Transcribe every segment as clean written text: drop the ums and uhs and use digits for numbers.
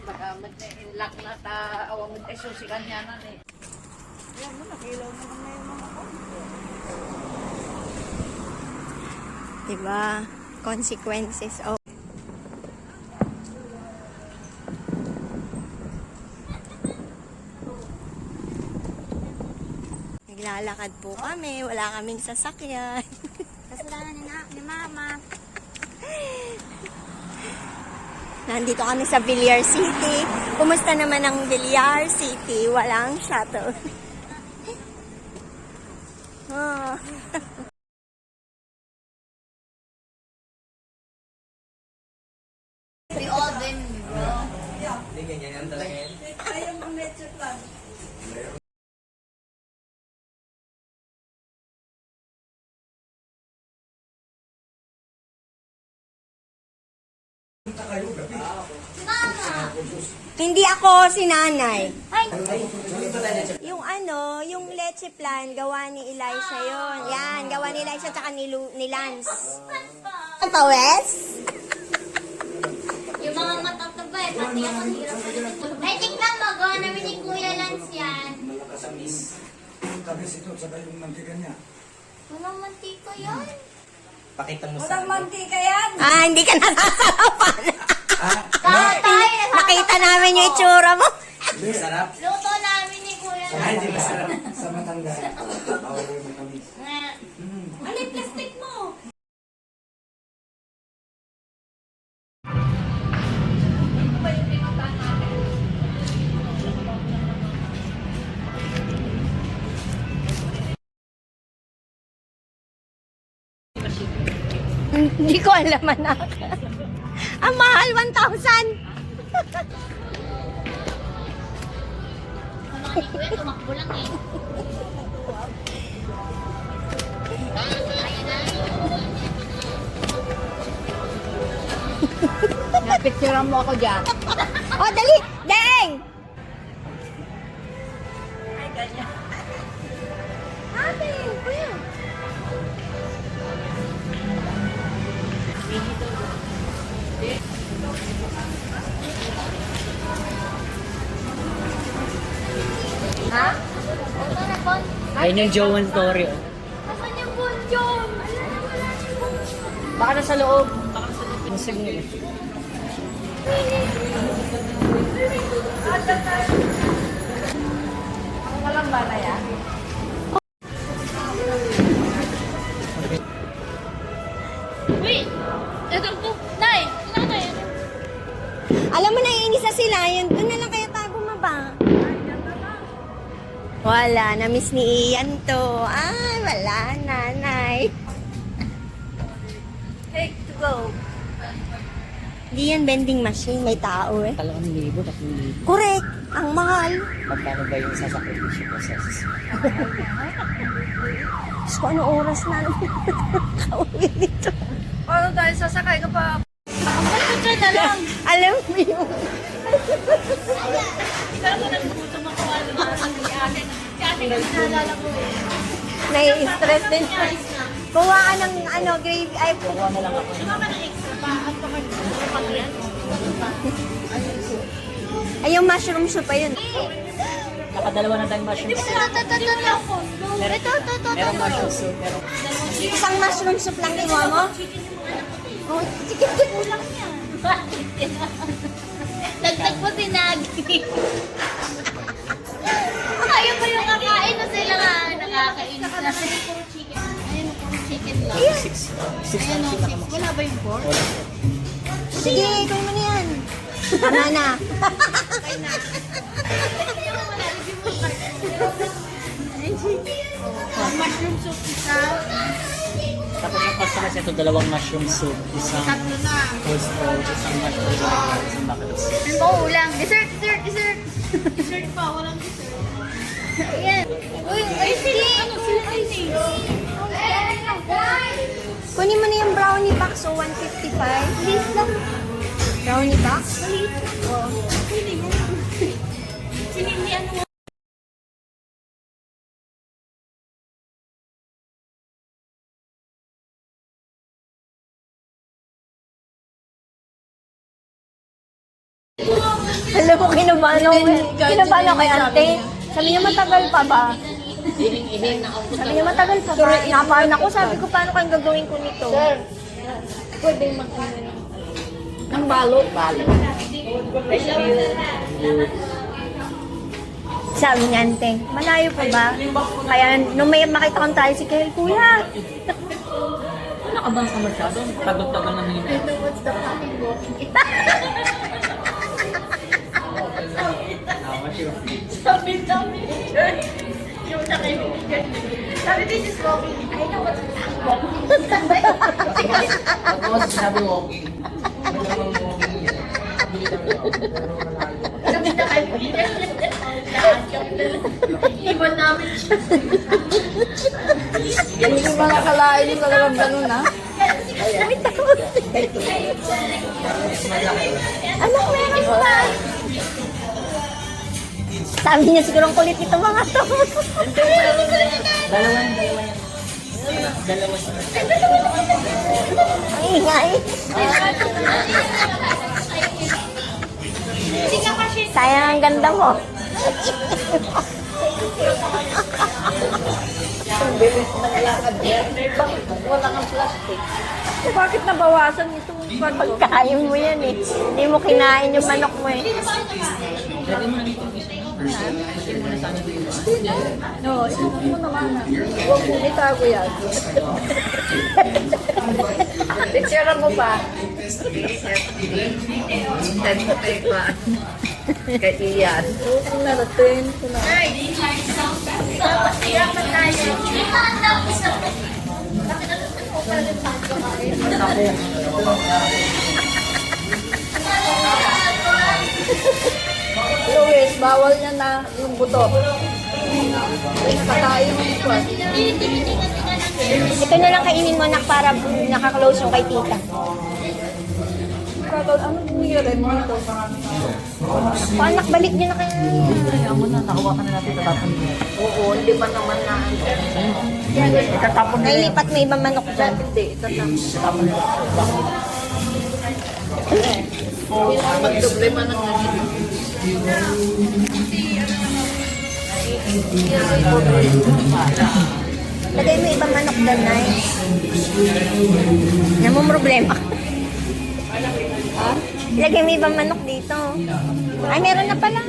Pag-amad na inlak na awang mo tayo susikan niya na eh. Ayan mo, nakilaw naman na yung mga ko. Diba? Consequences of... Naglalakad po kami. Wala kaming sasakyan. Kasalanan ni Mama. Nandito kami sa Villar City. Kumusta naman ang Villar City? Walang shuttle. Oh. We all been, bro. Hindi ganyan talaga yan. Ayaw mong leche plan. Hindi ako si nanay. Ay! Yung yung leche plan, gawa ni Elisha yon. Yan, gawa ni Elisha tsaka ni Lance. Ang pawes? Yung mga matataba eh, pati ako hirap pa dito. Ay, tignan mo, gawa namin ni Kuya Lance yan. Malakasamis. Tamis ito, sabay yung mantika niya. Walang mantika yan. Pakita mo sa Walang mantika yan. Hindi ka nasasarapan. Tatay! Nakita namin yung itsura mo. Masarap. Luto namin ni Kuya Ay, di Lance. masarap. Sa matanda. Bawal yung matamis. Ano yung plastic mo? Hindi ko alam, anak. Ang mahal, 1,000. Ano ka ni Kuya, tumakbo lang eh. Napicturean mo ako dyan. Oh, dali! Deng! Ay, ganyan. Ate, kuya. Ha? Ito na po. Ayun yung Joan story. Oh. Nasaan yung bunjong? Wala yung bunjong. Baka nasa loob. Sige. Ang walang bala yan. Wait! Ito po. Nay! Nanay! Alam mo, naiinis na sila. Yun, doon na lang kaya tayo bumaba. Wala, na-miss ni Ian to. Ay, wala, nanay. Take to go. Hindi yan vending machine, may tao eh. 2,000, 3,000. Correct, ang mahal. Pagkano ba yung sasakripisyo process? Diyos ko, ano oras na? Kauwi dito. Paano tayo sasakay ka pa? Ito na lang. Alam mo yun. Pero kung nagbuto mo ko, ano ba? Si ate kasi naalala ko eh. Nai-stress din. Kuha ka ng grade, ay, Kuha na lang ako. Diba ka ng extra pa? At pag yan? ay, yung mushroom soup pa yun. Nakadalawa na tayong mushroom soup. Ito. Merong mushroom soup. Merong Isang mushroom soup lang iwa mo? Oh, chicken soup. Kulang yan. Bakit yan? Dagdag mo tinagi. Ayaw ba yung kakain na sila nga nakakain na? Puro chicken. Ayun, puro chicken lang. 6 Ayun, lang 6. Wala ba yung pork? Sige, ikaw mo na yan. Tama na. Mushroom soup isa. Tapos yung customers ito, dalawang mushroom soup. Isang Tatlo na. coleslaw, isang mushroom soup, isang bucket of soup. Ano ba ulang? Dessert. Dessert pa, walang dessert. Ayan. Uy, ice cream. Ano, sila ice Kunin mo na yung brownie box, so 155. Please lang. Brownie box? Oo. Sinindi ano Alam mo, kinabahan ako kay ante. Sabi niya, matagal pa ba? Sabi niya, matagal pa ba? Napahan ako, sabi ko, paano kayong gagawin ko nito? Sir, pwede mag-ano ng balot. Sabi niya, ante, malayo pa ba? Kaya nung may makita kong tricycle, kuya, Nakabang ka masyado. Tagal-tagal na nila. Sabi, yung nakaibigan. Sabi, this is walking. I know what's walking. Tapos sabi walking. Sabi na kaibigan. Iba namin siya. Hindi ba nakalain yung talagang ganun, ha? anong meron pa? Sabi niya, siguro ang kulit nito mga to. Dalawa yan. Ang ingay. Sayang ang ganda mo. Ang bilis ng lakad niya. Bakit wala kang plastic? Bakit nabawasan itong pagkain mo yan eh? Hindi mo kinain yung manok mo eh. Lagyan mo na dito. Lagyan mo na sana dito. No, ito mo naman. Huwag mo itago yan. Picture mo ba? Send ko tayo pa. Kay Ian. Ito na natin. Luis, bawal niya na yung buto. Nakatayo yung buto. Ito na lang kainin mo nak para nakaklose yung kay tita. Ano nangyari mo ito? O anak, balik niyo na kayo. Kaya mo na, nakawakan na natin. Tatapon mo. Oo, hindi ba naman na Itatapon na yan. Nailipat may ibang manok dyan. hindi, ito na. Itatapon na yan. Magdoblema ng ganito. Lagay mo ibang manok dyan, nice. Yan mo problema. Lagay mo ibang manok dito. Ay, meron na pala.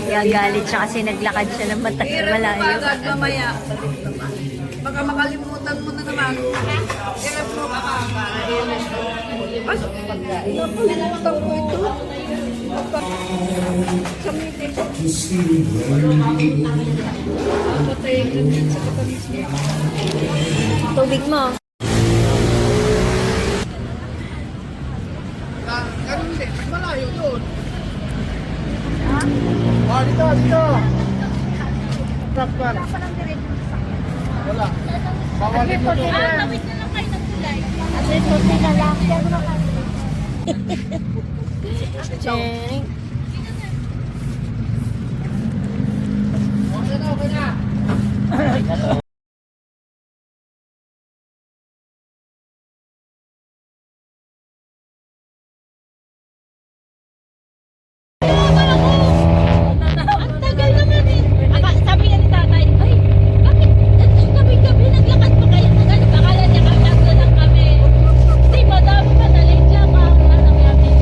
Gagalit siya kasi naglakad siya ng malayo. Agad mamaya. Baka makalimutan mo na naman. Hirap mo ka para ilis ko. Ay, nakalimutan ko ito. Sa meeting. Patayin na din sa katalis niya. Tubig mo. Ganun din. Malayo doon. Dito. Wala. Bawalin mo doon. Tawid na lang kayo ng kulay. Cheng. Ang tagal naman eh. Sabi nga ni tatay, ay, bakit gabi-gabi naglakad pa kayo? Akala niya kami lang kami. Hindi, madami pa na late lang ang anak namin.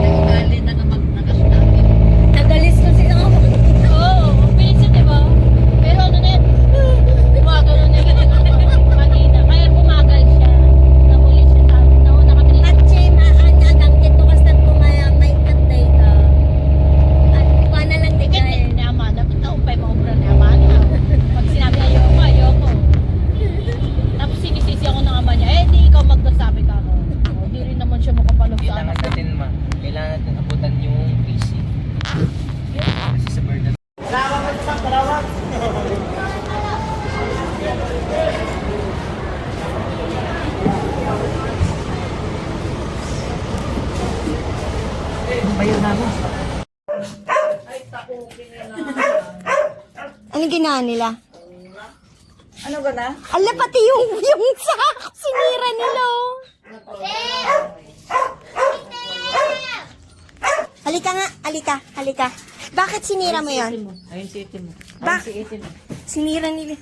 Ugali na naman nakasnabi. Nagalis na sila ako. Oo, busy diba? Pero ano na yan, gumagano na yun. Kanina, kaya bumagal siya. Nahuli siya sa amin. Nauna kami nila. At siya, maagang kito kasi kumaya may katay ka. At kuha na lang di Ticket kaya. ni Ama, dapat na umpay maubra ni Ama na. Pag sinabi ayoko, ayoko. Tapos sinisisi ako ng ama niya, di ikaw magkasabi ka ako. Di rin naman siya makapalog sa Kailangan anak. natin kailangan natin abutan yung PC. Kasi sa burden. Bayo namin. Ay, takukin na. Ano ginawa nila? Ano ka na? Ala, pati yung sak, sinira nila. Oh. Halika nga, halika. Bakit sinira mo yan? Ayun si itim mo. Sinira nila.